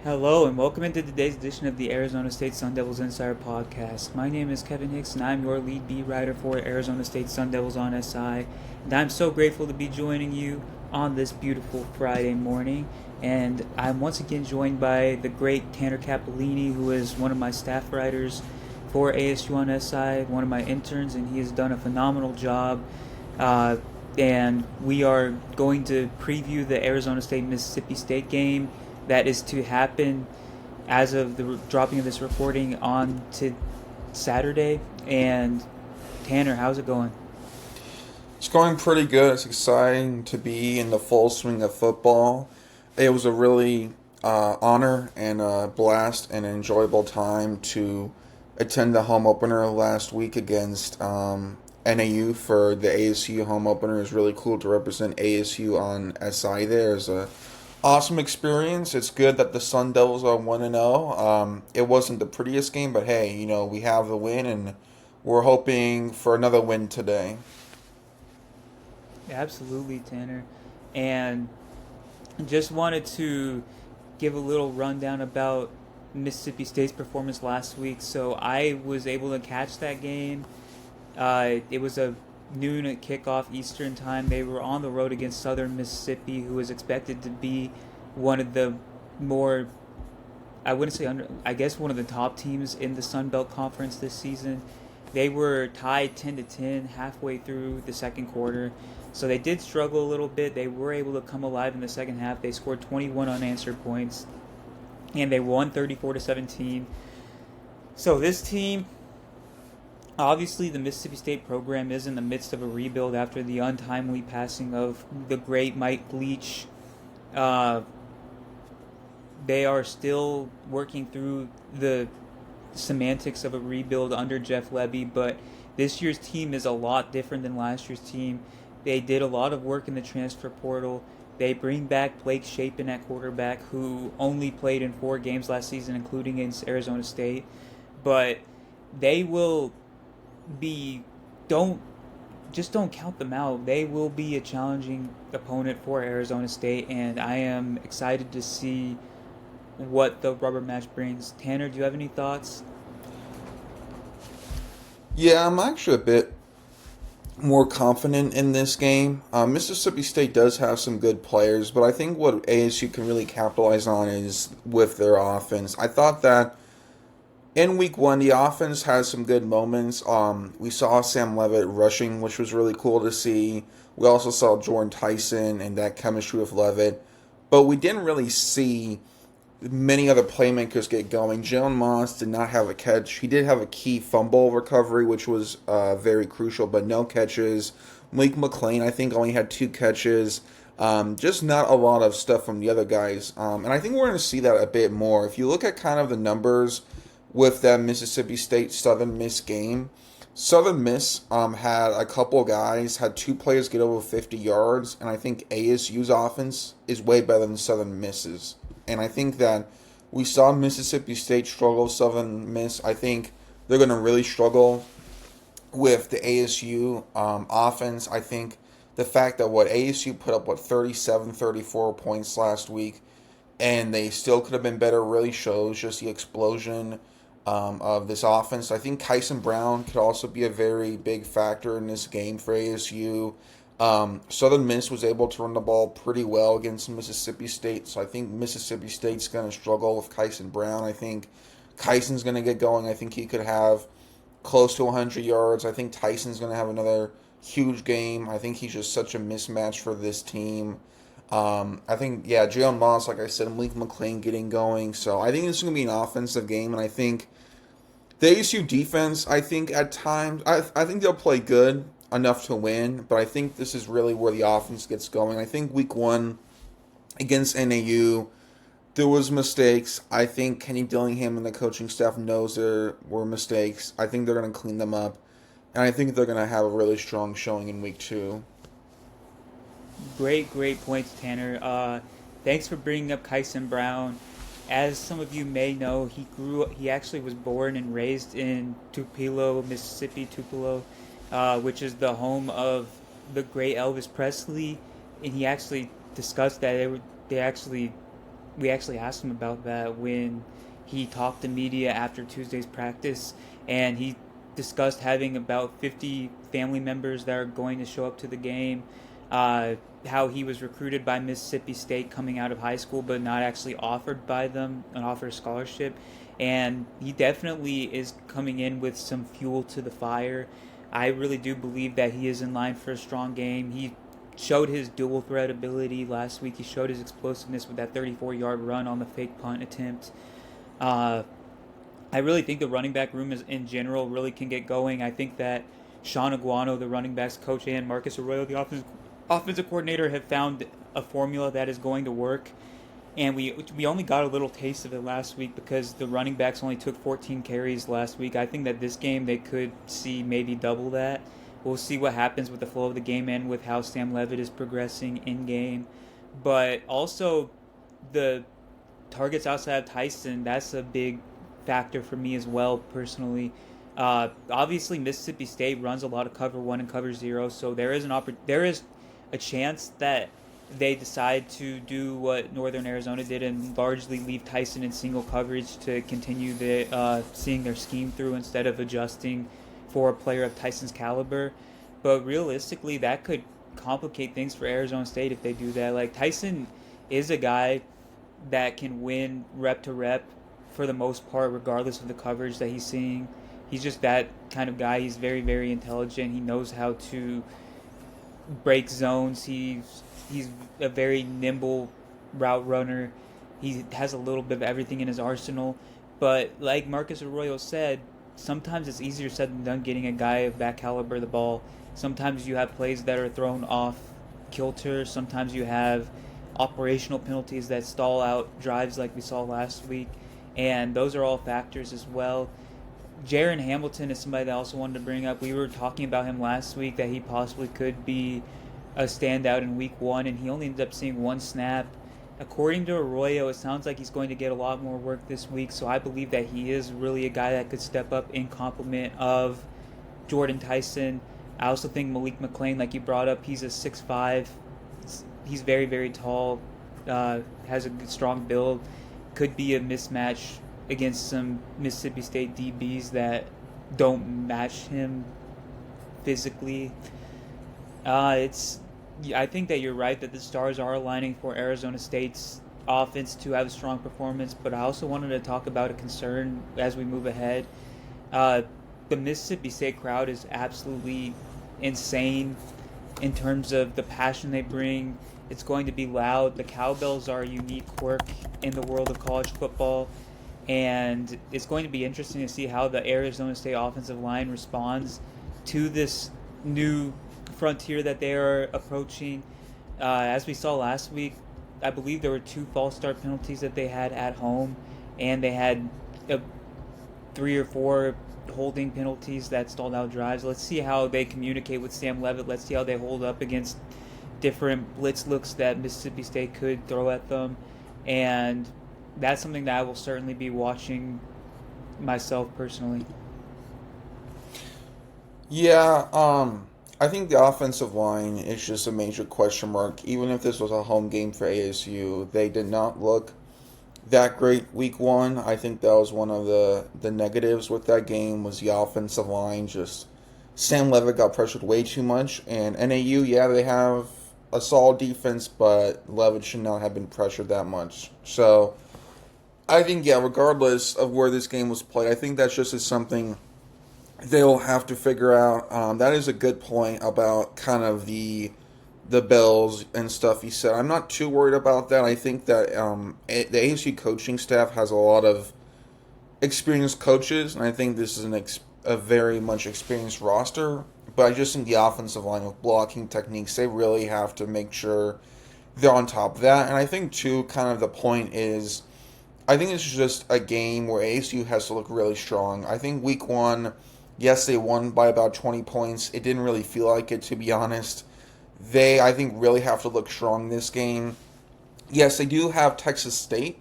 Hello and welcome into today's edition of the Arizona State Sun Devils Insider Podcast. My name is Kevin Hicks and I'm your lead beat writer for Arizona State Sun Devils on SI. And I'm so grateful to be joining you on this beautiful Friday morning. And I'm once again joined by the great Tanner Capolini, who is one of my staff writers for ASU on SI, one of my interns, and he has done a phenomenal job. Uh, and we are going to preview the Arizona State Mississippi State game that is to happen as of the dropping of this recording on to Saturday. And Tanner, how's it going? It's going pretty good. It's exciting to be in the full swing of football. It was a really honor and a blast and an enjoyable time to attend the home opener last week against NAU for the ASU home opener. It was really cool to represent ASU on SI there. It's a awesome experience. It's good that the Sun Devils are 1-0. It wasn't the prettiest game, but hey, we have the win and we're hoping for another win today. Absolutely, Tanner. And just wanted to give a little rundown about Mississippi State's performance last week. So I was able to catch that game. It was a noon at kickoff Eastern time. They were on the road against Southern Mississippi, who was expected to be one of the more, I wouldn't say I guess one of the top teams in the Sun Belt Conference this season. They were tied 10-10 halfway through the second quarter. So they did struggle a little bit. They were able to come alive in the second half. They scored 21 unanswered points and they won 34-17. So this team, obviously the Mississippi State program is in the midst of a rebuild after the untimely passing of the great Mike Leach. Uh, they are still working through the semantics of a rebuild under Jeff Lebby, but this year's team is a lot different than last year's team. They did a lot of work in the transfer portal. They bring back Blake Shapen at quarterback, who only played in 4 games last season, including against Arizona State. But they will be don't don't count them out. They will be a challenging opponent for Arizona State, and I am excited to see what the rubber match brings. Tanner, do you have any thoughts? Yeah, I'm actually a bit more confident in this game. Mississippi State does have some good players, but I think what ASU can really capitalize on is with their offense. I thought that in week one, the offense has some good moments. We saw Sam Levitt rushing, which was really cool to see. We also saw Jordan Tyson and that chemistry with Levitt, but we didn't really see many other playmakers get going. Jalen Moss did not have a catch. He did have a key fumble recovery, which was very crucial, but no catches. Malik McLean, I think, only had 2 catches. Just not a lot of stuff from the other guys. And I think we're going to see that a bit more. If you look at kind of the numbers with that Mississippi State Southern Miss game, Southern Miss had a couple guys, had 2 players get over 50 yards, and I think ASU's offense is way better than Southern Miss's. And I think that we saw Mississippi State struggle, Southern Miss. I think they're going to really struggle with the ASU offense. I think the fact that ASU put up, 37, 34 points last week, and they still could have been better really shows just the explosion of this offense. I think Kyson Brown could also be a very big factor in this game for ASU. Southern Miss was able to run the ball pretty well against Mississippi State, so I think Mississippi State's going to struggle with Kyson Brown. I think Kyson's going to get going. I think he could have close to 100 yards. I think Tyson's going to have another huge game. I think he's just such a mismatch for this team. I think, yeah, Jalen Moss, like I said, Malik McLean getting going. So I think it's going to be an offensive game, and I think the ASU defense, I think at times, I think they'll play good enough to win, but I think this is really where the offense gets going. I think week one against NAU, there was mistakes. I think Kenny Dillingham and the coaching staff knows there were mistakes. I think they're going to clean them up, and I think they're going to have a really strong showing in week two. Great points, Tanner. Thanks for bringing up Kyson Brown. As some of you may know, he actually was born and raised in Tupelo, Mississippi, Tupelo, which is the home of the great Elvis Presley, and he actually discussed that they actually we actually asked him about that when he talked to media after Tuesday's practice, and he discussed having about 50 family members that are going to show up to the game. Uh, how he was recruited by Mississippi State coming out of high school, but not actually offered by them an offer of scholarship. And he definitely is coming in with some fuel to the fire. I really do believe that he is in line for a strong game. He showed his dual threat ability last week. He showed his explosiveness with that 34-yard run on the fake punt attempt. Uh, I really think the running back room is, in general, really can get going. I think that Sean Aguano, the running backs coach, and Marcus Arroyo, the offensive coordinator, have found a formula that is going to work. And we only got a little taste of it last week because the running backs only took 14 carries last week. I think that this game they could see maybe double that. We'll see what happens with the flow of the game and with how Sam Levitt is progressing in game. But also the targets outside of Tyson, that's a big factor for me as well personally. Obviously Mississippi State runs a lot of cover 1 and cover 0, so there is a chance that they decide to do what Northern Arizona did and largely leave Tyson in single coverage to continue seeing their scheme through instead of adjusting for a player of Tyson's caliber. But realistically, that could complicate things for Arizona State if they do that. Like, Tyson is a guy that can win rep to rep for the most part, regardless of the coverage that he's seeing. He's just that kind of guy. He's very, very intelligent. He knows how to break zones. He's a very nimble route runner. He has a little bit of everything in his arsenal. But like Marcus Arroyo said, sometimes it's easier said than done getting a guy of that caliber the ball. Sometimes you have plays that are thrown off kilter. Sometimes you have operational penalties that stall out drives like we saw last week. And those are all factors as well. Jaron Hamilton is somebody that I also wanted to bring up. We were talking about him last week that he possibly could be a standout in week 1, and he only ended up seeing 1 snap. According to Arroyo, it sounds like he's going to get a lot more work this week, so I believe that he is really a guy that could step up in complement of Jordan Tyson. I also think Malik McClain, like you brought up, he's a 6'5". He's very, very tall, has a good, strong build, could be a mismatch against some Mississippi State DBs that don't match him physically. I think that you're right that the stars are aligning for Arizona State's offense to have a strong performance, but I also wanted to talk about a concern as we move ahead. The Mississippi State crowd is absolutely insane in terms of the passion they bring. It's going to be loud. The cowbells are a unique quirk in the world of college football, and it's going to be interesting to see how the Arizona State offensive line responds to this new frontier that they are approaching. As we saw last week, I believe there were 2 false start penalties that they had at home, and they had 3 or 4 holding penalties that stalled out drives. Let's see how they communicate with Sam Levitt. Let's see how they hold up against different blitz looks that Mississippi State could throw at them, and that's something that I will certainly be watching myself personally. Yeah, I think the offensive line is just a major question mark. Even if this was a home game for ASU, they did not look that great week 1. I think that was one of the negatives with that game was the offensive line. Just Sam Levitt got pressured way too much, and NAU, yeah, they have a solid defense, but Levitt should not have been pressured that much. So I think, yeah, regardless of where this game was played, I think that's just something they'll have to figure out. That is a good point about kind of the bells and stuff he said. I'm not too worried about that. I think that the ASU coaching staff has a lot of experienced coaches, and I think this is a very much experienced roster. But I just think the offensive line with blocking techniques, they really have to make sure they're on top of that. And I think, too, kind of the point is, I think it's just a game where ASU has to look really strong. I think week 1, yes, they won by about 20 points. It didn't really feel like it, to be honest. They, I think, really have to look strong this game. Yes, they do have Texas State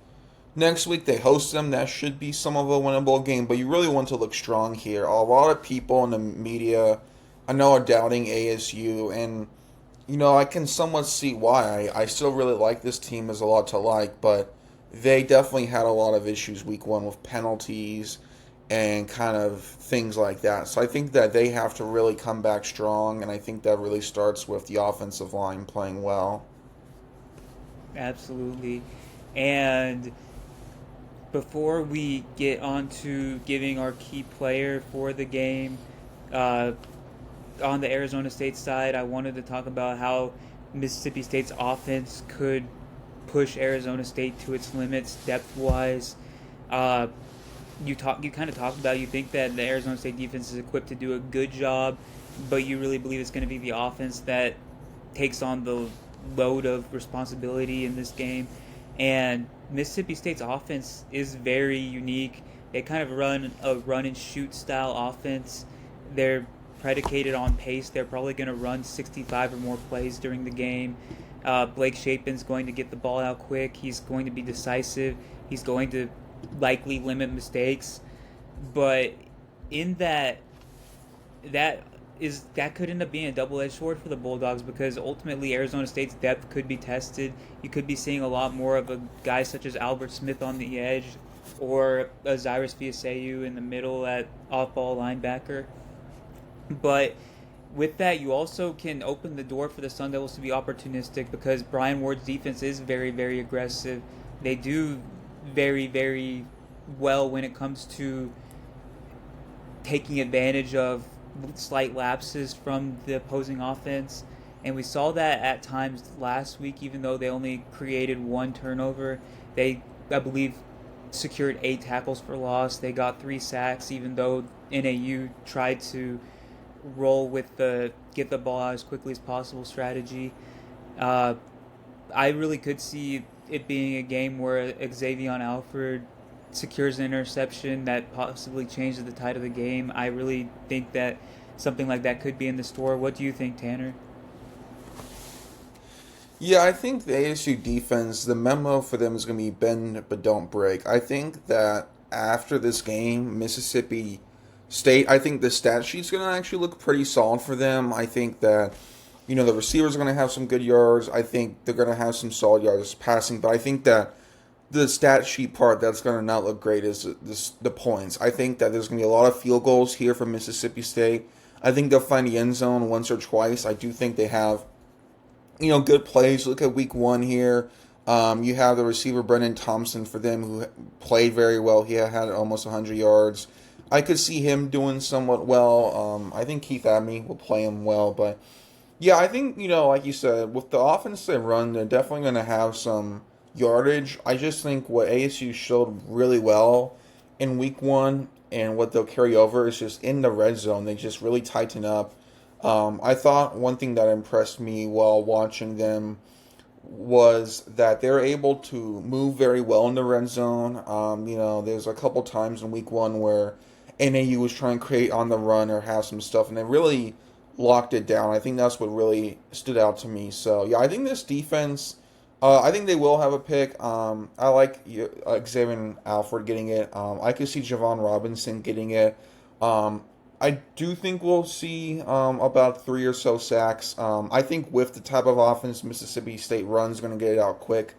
next week. They host them. That should be some of a winnable game, but you really want to look strong here. A lot of people in the media, I know, are doubting ASU, and, I can somewhat see why. I still really like this team. There's a lot to like, but they definitely had a lot of issues week one with penalties and kind of things like that. So I think that they have to really come back strong, and I think that really starts with the offensive line playing well. Absolutely. And before we get on to giving our key player for the game, uh, on the Arizona State side, I wanted to talk about how Mississippi State's offense could push Arizona State to its limits depth wise. Uh, you kind of talked about, you think that the Arizona State defense is equipped to do a good job, but you really believe it's going to be the offense that takes on the load of responsibility in this game. And Mississippi State's offense is very unique. They kind of run a run and shoot style offense. They're predicated on pace. They're probably going to run 65 or more plays during the game. Blake Shapen's going to get the ball out quick. He's going to be decisive. He's going to likely limit mistakes. But in that could end up being a double-edged sword for the Bulldogs, because ultimately Arizona State's depth could be tested. You could be seeing a lot more of a guy such as Albert Smith on the edge, or a Zyrus Viaseu in the middle at off-ball linebacker. But with that, you also can open the door for the Sun Devils to be opportunistic, because Brian Ward's defense is very, very aggressive. They do very, very well when it comes to taking advantage of slight lapses from the opposing offense. And we saw that at times last week, even though they only created one turnover. They, I believe, secured 8 tackles for loss. They got 3 sacks, even though NAU tried to roll with the get the ball out as quickly as possible strategy. Uh, I really could see it being a game where Xavier Alford secures an interception that possibly changes the tide of the game. I really think that something like that could be in the store. What do you think, Tanner? Yeah, I think the ASU defense, the memo for them is going to be bend but don't break. I think that after this game, Mississippi State, I think the stat sheet's going to actually look pretty solid for them. I think that, the receivers are going to have some good yards. I think they're going to have some solid yards passing, but I think that the stat sheet part that's going to not look great is the points. I think that there's going to be a lot of field goals here from Mississippi State. I think they'll find the end zone once or twice. I do think they have good plays. Look at week one here. You have the receiver Brennan Thompson for them, who played very well. He had almost 100 yards. I could see him doing somewhat well. I think Keith Abney will play him well. But, yeah, I think, like you said, with the offense they run, they're definitely going to have some yardage. I just think what ASU showed really well in week one and what they'll carry over is just in the red zone. They just really tighten up. I thought one thing that impressed me while watching them was that they're able to move very well in the red zone. There's a couple times in week one where NAU was trying to create on the run or have some stuff, and they really locked it down. I think that's what really stood out to me. So, yeah, I think this defense, I think they will have a pick. I like Xavier Alford getting it. I could see Javon Robinson getting it. I do think we'll see about 3 or so sacks. I think with the type of offense Mississippi State runs, going to get it out quick.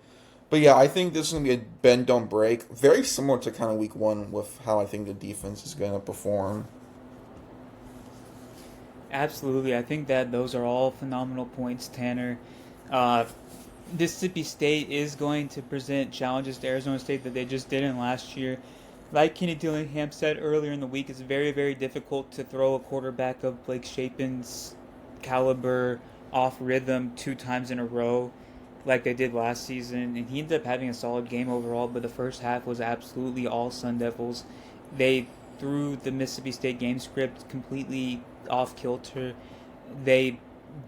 But yeah, I think this is going to be a bend, don't break. Very similar to kind of week one with how I think the defense is going to perform. Absolutely. I think that those are all phenomenal points, Tanner. Uh, Mississippi State is going to present challenges to Arizona State that they just didn't last year. Like Kenny Dillingham said earlier in the week, it's very, very difficult to throw a quarterback of Blake Shapen's caliber off rhythm 2 times in a row like they did last season. And he ended up having a solid game overall, but the first half was absolutely all Sun Devils. They threw the Mississippi State game script completely off kilter. They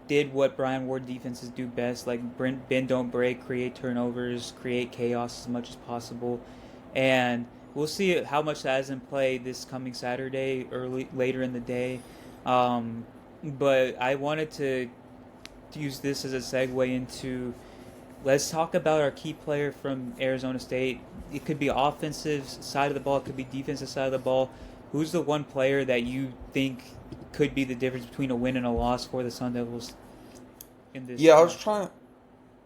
did what Brian Ward defenses do best, like bend, don't break, create turnovers, create chaos as much as possible. And we'll see how much that is in play this coming Saturday, later in the day. But I wanted to use this as a segue into, let's talk about our key player from Arizona State. It could be offensive side of the ball, it could be defensive side of the ball. Who's the one player that you think could be the difference between a win and a loss for the Sun Devils in this? Yeah, I was trying.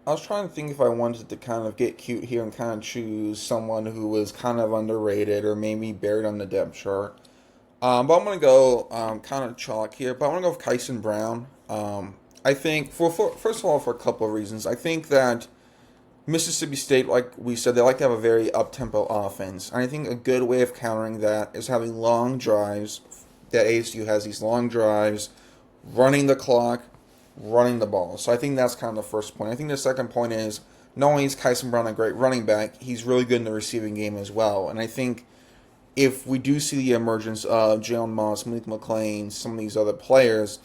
I was trying to think if I wanted to kind of get cute here and kind of choose someone who was kind of underrated or maybe buried on the depth chart. But I'm going to go kind of chalk here, but I want to go with Kyson Brown. I think, first of all, for a couple of reasons. I think that Mississippi State, like we said, they like to have a very up-tempo offense. And I think a good way of countering that is having long drives. That ASU has these long drives, running the clock, running the ball. So I think that's kind of the first point. I think the second point is not only is Kyson Brown a great running back, he's really good in the receiving game as well. And I think if we do see the emergence of Jalen Moss, Malik McLean, some of these other players,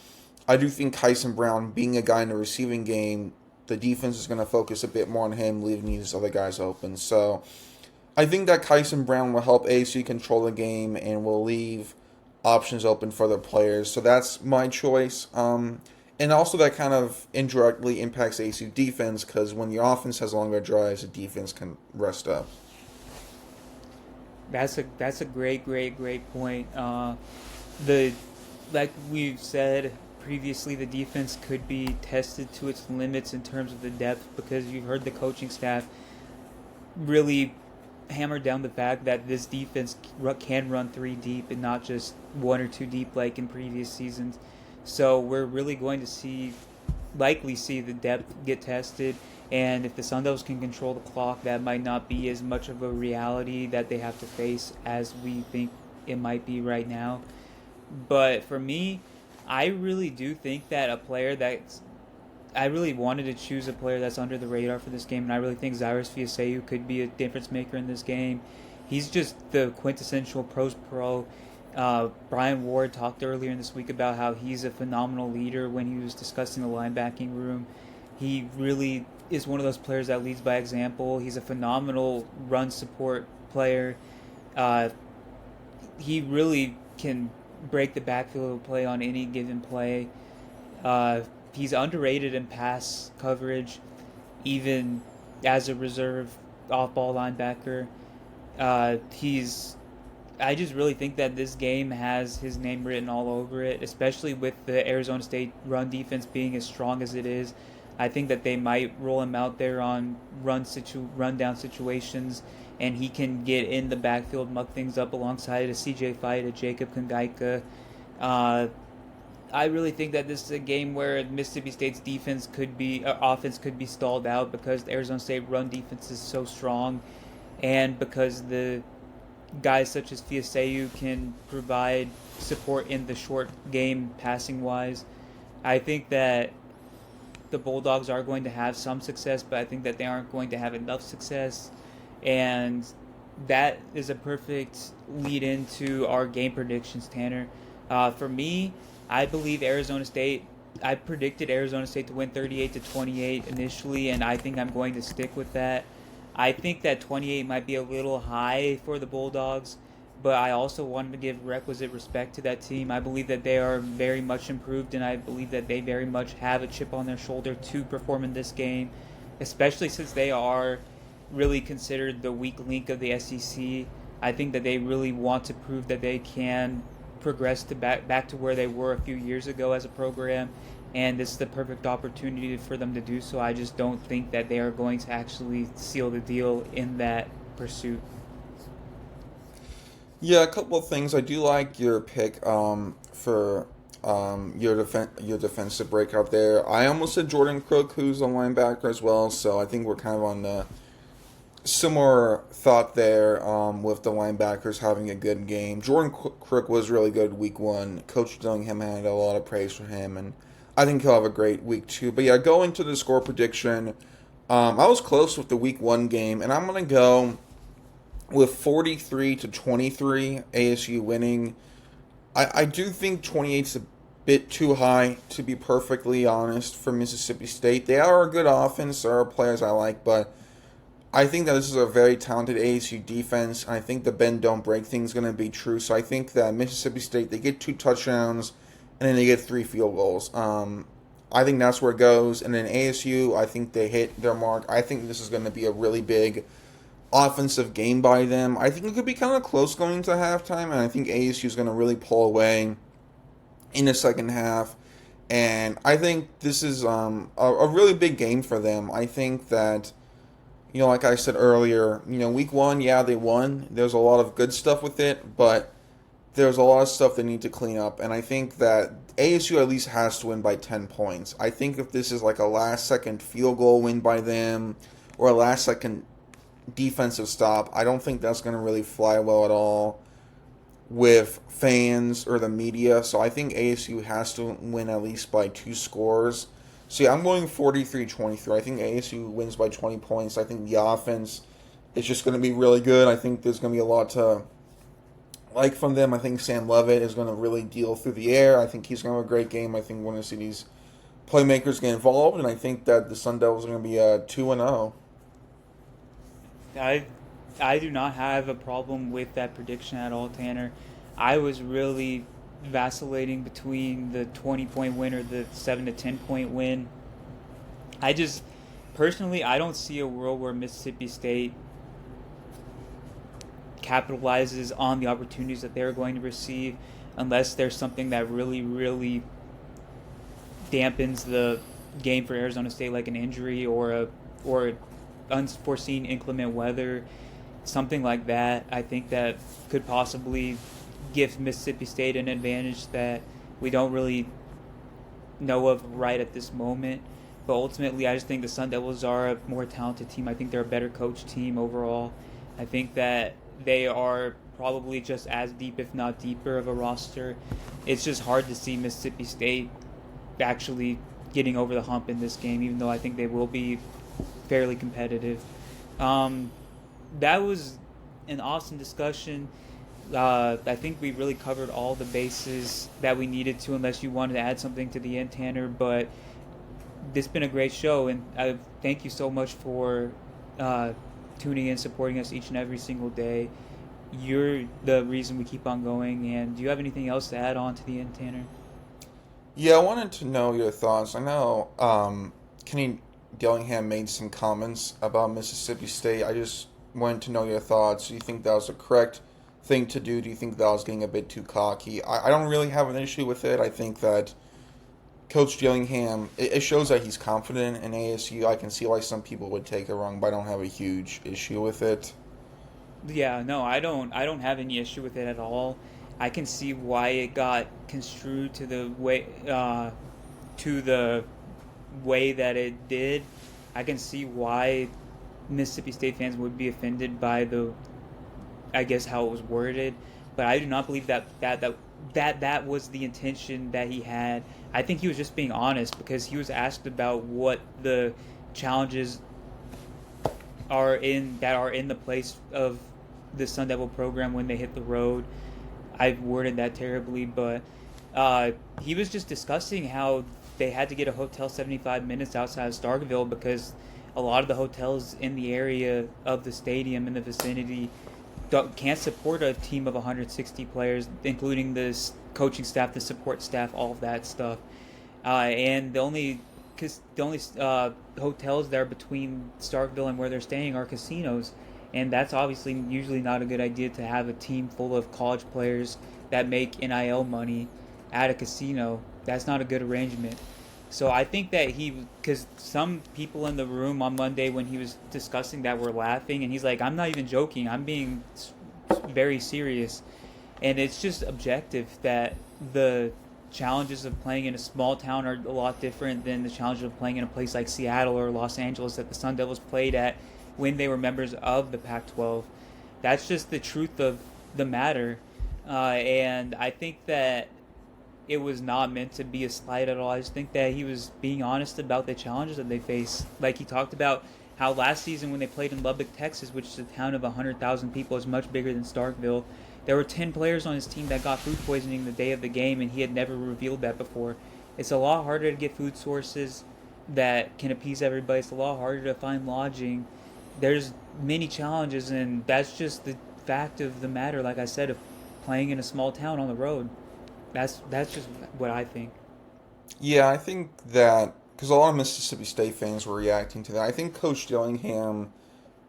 I do think Kyson Brown, being a guy in the receiving game, the defense is going to focus a bit more on him, leaving these other guys open. So I think that Kyson Brown will help ASU control the game and will leave options open for other players. So that's my choice. And also that kind of indirectly impacts ASU defense because when the offense has longer drives, the defense can rest up. That's a great point. The like we've said previously, the defense could be tested to its limits in terms of the depth because you've heard the coaching staff really hammer down the fact that this defense can run three deep and not just one or two deep like in previous seasons. So we're really going to likely see the depth get tested. And if the Sun Devils can control the clock, that might not be as much of a reality that they have to face as we think it might be right now. But for me, I really do think that I really wanted to choose a player that's under the radar for this game, and I really think Cyrus Fiaseu could be a difference maker in this game. He's just the quintessential pros pro. Brian Ward talked earlier in this week about how he's a phenomenal leader when he was discussing the linebacking room. He really is one of those players that leads by example. He's a phenomenal run support player. He really can break the backfield play on any given play. He's underrated in pass coverage, even as a reserve off-ball linebacker. I just really think that this game has his name written all over it, especially with the Arizona State run defense being as strong as it is. I think that they might roll him out there on run-down situations, and he can get in the backfield, muck things up alongside a CJ Fight, a Jacob Kangaika. I really think that this is a game where Mississippi State's offense could be stalled out because the Arizona State run defense is so strong, and because the guys such as Fiaseu can provide support in the short game passing-wise. I think that the Bulldogs are going to have some success, but I think that they aren't going to have enough success. And that is a perfect lead into our game predictions, Tanner. For me, I predicted Arizona State to win 38-28 initially, and I think I'm going to stick with that. I think that 28 might be a little high for the Bulldogs, but I also wanted to give requisite respect to that team. I believe that they are very much improved, and I believe that they very much have a chip on their shoulder to perform in this game, especially since they are really considered the weak link of the SEC. I think that they really want to prove that they can progress to back to where they were a few years ago as a program, and this is the perfect opportunity for them to do so. I just don't think that they are going to actually seal the deal in that pursuit. Yeah, a couple of things. I do like your pick for your defensive breakout there. I almost said Jordan Crook, who's a linebacker as well, so I think we're kind of on the similar thought there with the linebackers having a good game. Jordan Crook was really good week one. Coach Dillingham had a lot of praise for him, and I think he'll have a great week two. But yeah, going to the score prediction, I was close with the week one game, and I'm going to go with 43-23 ASU winning. I do think 28's a bit too high, to be perfectly honest, for Mississippi State. They are a good offense. There are players I like, but I think that this is a very talented ASU defense. I think the bend don't break thing is going to be true. So I think that Mississippi State, they get 2 touchdowns and then they get 3 field goals. I think that's where it goes. And then ASU, I think they hit their mark. I think this is going to be a really big offensive game by them. I think it could be kind of close going into halftime, and I think ASU is going to really pull away in the second half And I think this is a really big game for them. I think that, like I said earlier, week one, yeah, they won. There's a lot of good stuff with it, but there's a lot of stuff they need to clean up. And I think that ASU at least has to win by 10 points. I think if this is like a last second field goal win by them or a last second defensive stop, I don't think that's going to really fly well at all with fans or the media. So I think ASU has to win at least by 2 scores. So yeah, I'm going 43-23. I think ASU wins by 20 points. I think the offense is just going to be really good. I think there's going to be a lot to like from them. I think Sam Levitt is going to really deal through the air. I think he's going to have a great game. I think we're going to see these playmakers get involved, and I think that the Sun Devils are going to be 2-0. I do not have a problem with that prediction at all, Tanner. I was really vacillating between the 20-point win or the 7 to 10-point win. I just personally, I don't see a world where Mississippi State capitalizes on the opportunities that they're going to receive unless there's something that really, really dampens the game for Arizona State, like an injury or unforeseen inclement weather, something like that. I think that could possibly give Mississippi State an advantage that we don't really know of right at this moment. But ultimately, I just think the Sun Devils are a more talented team. I think they're a better coached team overall. I think that they are probably just as deep, if not deeper, of a roster. It's just hard to see Mississippi State actually getting over the hump in this game, even though I think they will be fairly competitive. That was an awesome discussion. I think we really covered all the bases that we needed to, unless you wanted to add something to the end, Tanner. But this has been a great show, and I thank you so much for tuning in, supporting us each and every single day. You're the reason we keep on going. And do you have anything else to add on to the end, Tanner? Yeah, I wanted to know your thoughts. I know Kenny Dillingham made some comments about Mississippi State. I just wanted to know your thoughts. Do you think that was the correct thing to do? Do you think that was getting a bit too cocky? I don't really have an issue with it. I think that Coach Dillingham, it shows that he's confident in ASU. I can see why some people would take it wrong, but I don't have a huge issue with it. Yeah, no, I don't have any issue with it at all. I can see why it got construed to the way that it did. I can see why Mississippi State fans would be offended by I guess how it was worded, but I do not believe that was the intention that he had. I think he was just being honest, because he was asked about what the challenges are in the place of the Sun Devil program when they hit the road. I worded that terribly, but he was just discussing how they had to get a hotel 75 minutes outside of Starkville because a lot of the hotels in the area of the stadium in the vicinity can't support a team of 160 players, including the coaching staff, the support staff, all of that stuff. And the only hotels that are between Starkville and where they're staying are casinos. And that's obviously usually not a good idea to have a team full of college players that make NIL money at a casino. That's not a good arrangement. So I think that because some people in the room on Monday when he was discussing that were laughing, and he's like, I'm not even joking, I'm being very serious. And it's just objective that the challenges of playing in a small town are a lot different than the challenges of playing in a place like Seattle or Los Angeles that the Sun Devils played at when they were members of the Pac-12. That's just the truth of the matter. And I think that it was not meant to be a slight at all. I just think that he was being honest about the challenges that they face. Like he talked about how last season when they played in Lubbock, Texas, which is a town of 100,000 people, is much bigger than Starkville, there were 10 players on his team that got food poisoning the day of the game, and he had never revealed that before. It's a lot harder to get food sources that can appease everybody. It's a lot harder to find lodging. There's many challenges, and that's just the fact of the matter, like I said, of playing in a small town on the road. That's just what I think. Yeah, I think that because a lot of Mississippi State fans were reacting to that. I think Coach Dillingham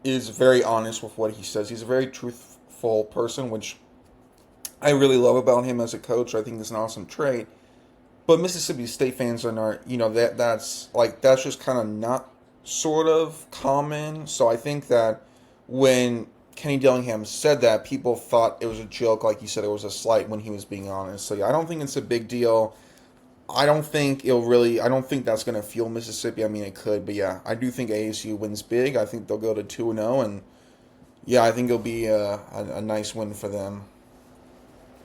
is very honest with what he says. He's a very truthful person, which I really love about him as a coach. I think it's an awesome trait. but Mississippi State fans are not, that's just kind of not sort of common. So I think that when Kenny Dillingham said that, people thought it was a joke, like you said, it was a slight when he was being honest. So yeah, I don't think it's a big deal. I don't think that's going to fuel Mississippi. I mean, it could, but yeah, I do think ASU wins big. I think they'll go to 2-0, and yeah, I think it'll be a nice win for them.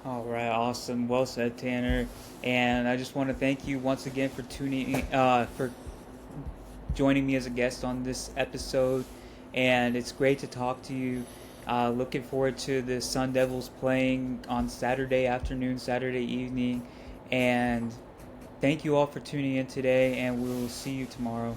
All right, awesome. Well said, Tanner. And I just want to thank you once again for for joining me as a guest on this episode. And it's great to talk to you. Looking forward to the Sun Devils playing on Saturday afternoon, Saturday evening. And thank you all for tuning in today, and we'll see you tomorrow.